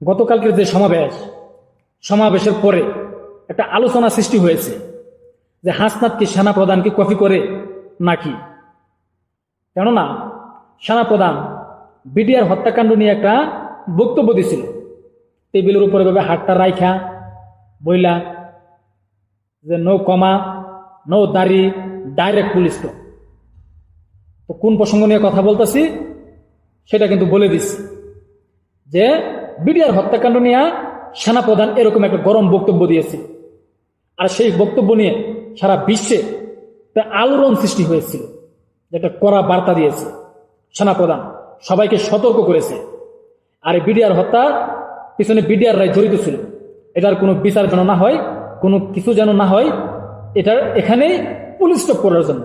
গতকালকের যে সমাবেশের পরে একটা আলোচনা সৃষ্টি হয়েছে যে হাসনাত কি সেনা প্রধানকে কপি করে নাকি। কেননা সেনা প্রধান বিডিআর হত্যাকাণ্ড নিয়ে একটা বক্তব্য দিছিল, টেবিলের উপরে ভাবে হাতটা রাইখা বইলা যে নো কমা নো দাড়ি ডাইরেক্ট পুলিশ। তো কোন প্রসঙ্গ নিয়ে কথা বলতেছি সেটা কিন্তু বলে দিচ্ছি যে বিডিআর হত্যাকাণ্ড নিয়ে সেনাপ্রধান এরকম একটা গরম বক্তব্য দিয়েছে, আর সেই বক্তব্য নিয়ে সারা বিশ্বে আলোড়ন সৃষ্টি হয়েছিল, যেটা কড়া বার্তা দিয়েছে সেনাপ্রধান, সবাইকে সতর্ক করেছে। আর বিডিআর হত্যার পিছনে বিডিআররাই জড়িত ছিল, এটার কোনো বিচার যেন না হয়, কোনো কিছু যেন না হয়, এটার এখানেই পুলিশ স্টপ করার জন্য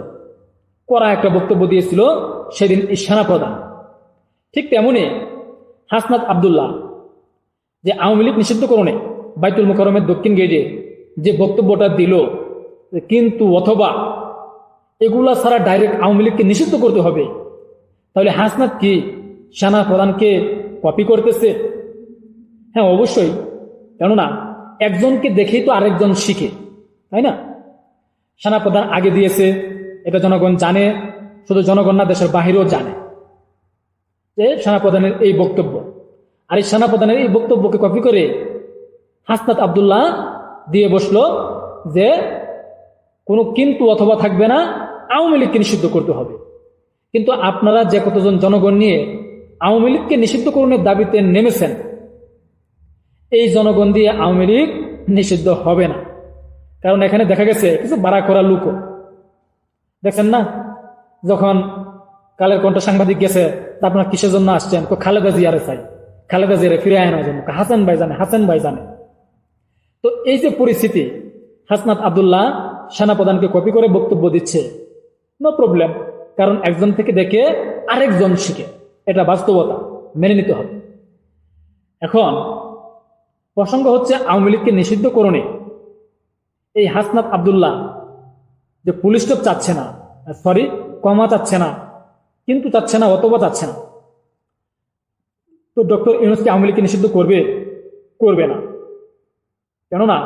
কড়া একটা বক্তব্য দিয়েছিল সেদিন এই সেনাপ্রধান। ঠিক তেমনি হাসনাত আব্দুল্লাহ যে আওয়ামী লীগ নিষিদ্ধকরণে বাইতুল মোকাররমের দক্ষিণ গেটে যে বক্তব্যটা দিল, কিন্তু অথবা এগুলা ছাড়া ডাইরেক্ট আওয়ামী লীগকে নিষিদ্ধ করতে হবে, তাহলে হাসনাত কি সেনা প্রধানকে কপি করতেছে? হ্যাঁ, অবশ্যই। কেননা একজনকে দেখেই তো আরেকজন শিখে, তাই না? সেনাপ্রধান আগে দিয়েছে, এটা জনগণ জানে, শুধু জনগণ না দেশের বাহিরেও জানে যে সেনাপ্রধানের এই বক্তব্য। আর এই সেনাপ্রধানের এই বক্তব্যকে কপি করে হাসনাত আব্দুল্লাহ দিয়ে বসলো যে কোনো কিন্তু অথবা থাকবে না, আওয়ামী লীগকে নিষিদ্ধ করতে হবে। কিন্তু আপনারা যে কতজন জনগণ নিয়ে আওয়ামী লীগকে নিষিদ্ধকরণের দাবিতে নেমেছেন, এই জনগণ দিয়ে আওয়ামী লীগ নিষিদ্ধ হবে না। কারণ এখানে দেখা গেছে কিছু বাড়া করা লোকও দেখছেন না, যখন কালের কণ্ঠ সাংবাদিক গেছে তা আপনারা কিসের জন্য আসছেন, খালেদা জিয়ারে চাই, খালেদা জিয়ারে ফিরে আনার জন্য, হাসান ভাই জানে। তো এই যে পরিস্থিতি, হাসনাত আব্দুল্লাহ সেনাপ্রধানকে কপি করে বক্তব্য দিচ্ছে, নো প্রবলেম, কারণ একজন থেকে দেখে আরেকজন শিখে, এটা বাস্তবতা, মেনে নিতে হবে। এখন প্রসঙ্গ হচ্ছে আওয়ামী লীগকে নিষিদ্ধকরণে এই হাসনাত আব্দুল্লাহ যে পুলিশ স্টপ চাচ্ছে না, কমা চাচ্ছে না, কিন্তু চাচ্ছে না অথবা চাচ্ছে না, তো ডক্টর ইউনূসকে আওয়ামী লীগকে নিষিদ্ধ করবে না। কেননা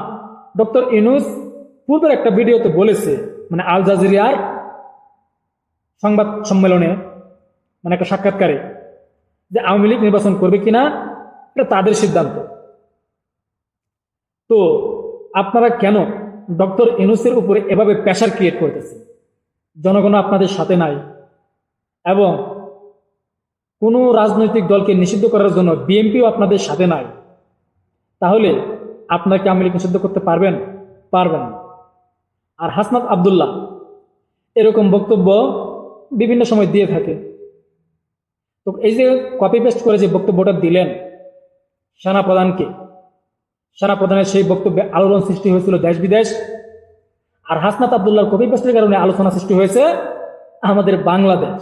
ডক্টর ইউনূস পূর্বের একটা ভিডিওতে বলেছে, মানে আল জাজিরার সংবাদ সম্মেলনে, মানে একটা সাক্ষাৎকারে, যে আওয়ামী লীগ নির্বাচন করবে কিনা এটা তাদের সিদ্ধান্ত। তো আপনারা কেন ডক্টর ইউনূসের উপরে এভাবে প্রেসার ক্রিয়েট করতেছে? জনগণ আপনাদের সাথে নাই, এবং কোনো রাজনৈতিক দলকে নিষিদ্ধ করার জন্য বিএনপিও আপনাদের সাথে নাই, তাহলে আপনারা কি আওয়ামী লীগ নিষিদ্ধ করতে পারবেন? পারবেন না। আর হাসনাত আব্দুল্লাহ এরকম বক্তব্য বিভিন্ন সময় দিয়ে থাকে। তো এই যে কপি পেস্ট করে যে বক্তব্যটা দিলেন সেনাপ্রধানের সেই বক্তব্যে আলোড়ন সৃষ্টি হয়েছিল দেশ বিদেশ। আর হাসনাত আব্দুল্লাহর কপি পেস্টের কারণে আলোচনা সৃষ্টি হয়েছে আমাদের বাংলাদেশ,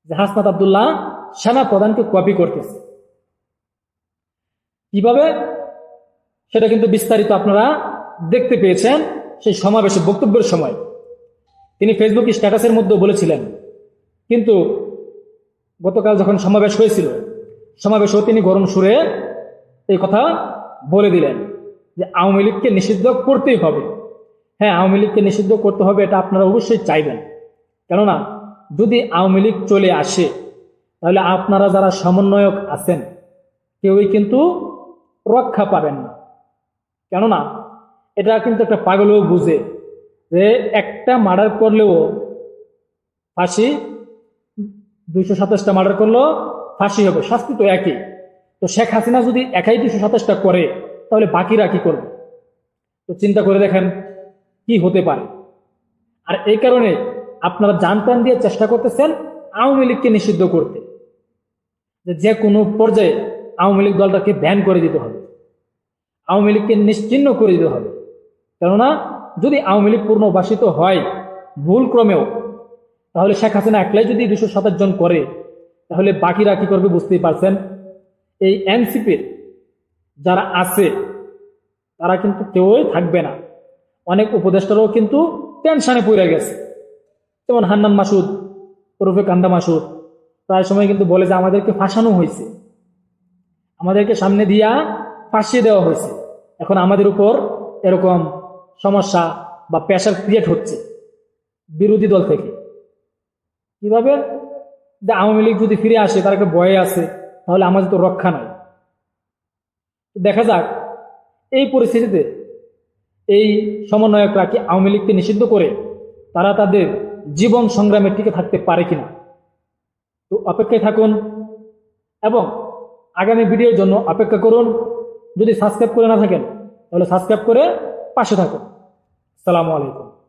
যে হাসনাত আব্দুল্লাহ সেনাপ্রধানকে কপি করতেছে। কিভাবে সেটা কিন্তু বিস্তারিত আপনারা দেখতে পেয়েছেন সেই সমাবেশে বক্তব্যের সময়। তিনি ফেসবুক স্ট্যাটাসের মধ্যে বলেছিলেন, কিন্তু গতকাল যখন সমাবেশ হয়েছিল, সমাবেশেও তিনি গরম সুরে এই কথা বলে দিলেন যে আওয়ামী লীগকে নিষিদ্ধ করতেই হবে। হ্যাঁ, আওয়ামী লীগকে নিষিদ্ধ করতে হবে, এটা আপনারা অবশ্যই চাইবেন। কেননা যদি আওয়ামী লীগ চলে আসে, তাহলে আপনারা যারা সমন্বয়ক আছেন কেউই কিন্তু রক্ষা পাবেন না। কেননা এটা কিন্তু একটা পাগলেও বুঝে যে একটা মার্ডার করলেও ফাঁসি, 227টা মার্ডার করলেও ফাঁসি হবে, শাস্তি তো একই। তো শেখ হাসিনা যদি একাই 227টা করে, তাহলে বাকিরা কি করবে? তো চিন্তা করে দেখেন কি হতে পারে। আর এই কারণে আপনারা জান প্রাণ দিয়ে চেষ্টা করতেছেন আওয়ামী লীগকে নিষিদ্ধ করতে, যে কোনো পর্যায়ে আওয়ামী লীগ দলটাকে ব্যান করে দিতে হবে, আওয়ামী লীগকে নিশ্চিহ্ন করে দিতে হবে। কেননা যদি আওয়ামী লীগ পুনর্বাসিত হয় ভুল ক্রমেও, তাহলে শেখ হাসিনা একলাই যদি 227 জন করে, তাহলে বাকিরা কি করবে বুঝতেই পারছেন। এই এনসিপির যারা আছে তারা কিন্তু কেউই থাকবে না। অনেক উপদেষ্টারাও কিন্তু টেনশনে পড়ে গেছে, যেমন হান্নান মাসুদ ওরফে কান্দা মাসুদ প্রায় সময় কিন্তু বলে যে আমাদেরকে ফাঁসানো হয়েছে। আমাদেরকে সামনে দিয়া ফাঁসিয়ে দেওয়া হয়েছে। এখন আমাদের উপর এরকম সমস্যা বা প্রেশার ক্রিয়েট হচ্ছে বিরোধী দল থেকে। কিভাবে? যে আওয়ামী লীগ যদি ফিরে আসে, তার একটা ভয়ে আছে, তাহলে আমাদের তো রক্ষা নাই। দেখা যাক এই পরিস্থিতিতে এই সমন্বয়করা কি আওয়ামী লীগকে নিষিদ্ধ করে তারা তাদের জীবন সংগ্রামে টিকে থাকতে পারে কিনা। তো অপেক্ষায় থাকুন এবং আগামী ভিডিওর জন্য অপেক্ষা করুন। যদি সাবস্ক্রাইব করে না থাকেন তাহলে সাবস্ক্রাইব করে পাশে থাকুন। আসসালামু আলাইকুম।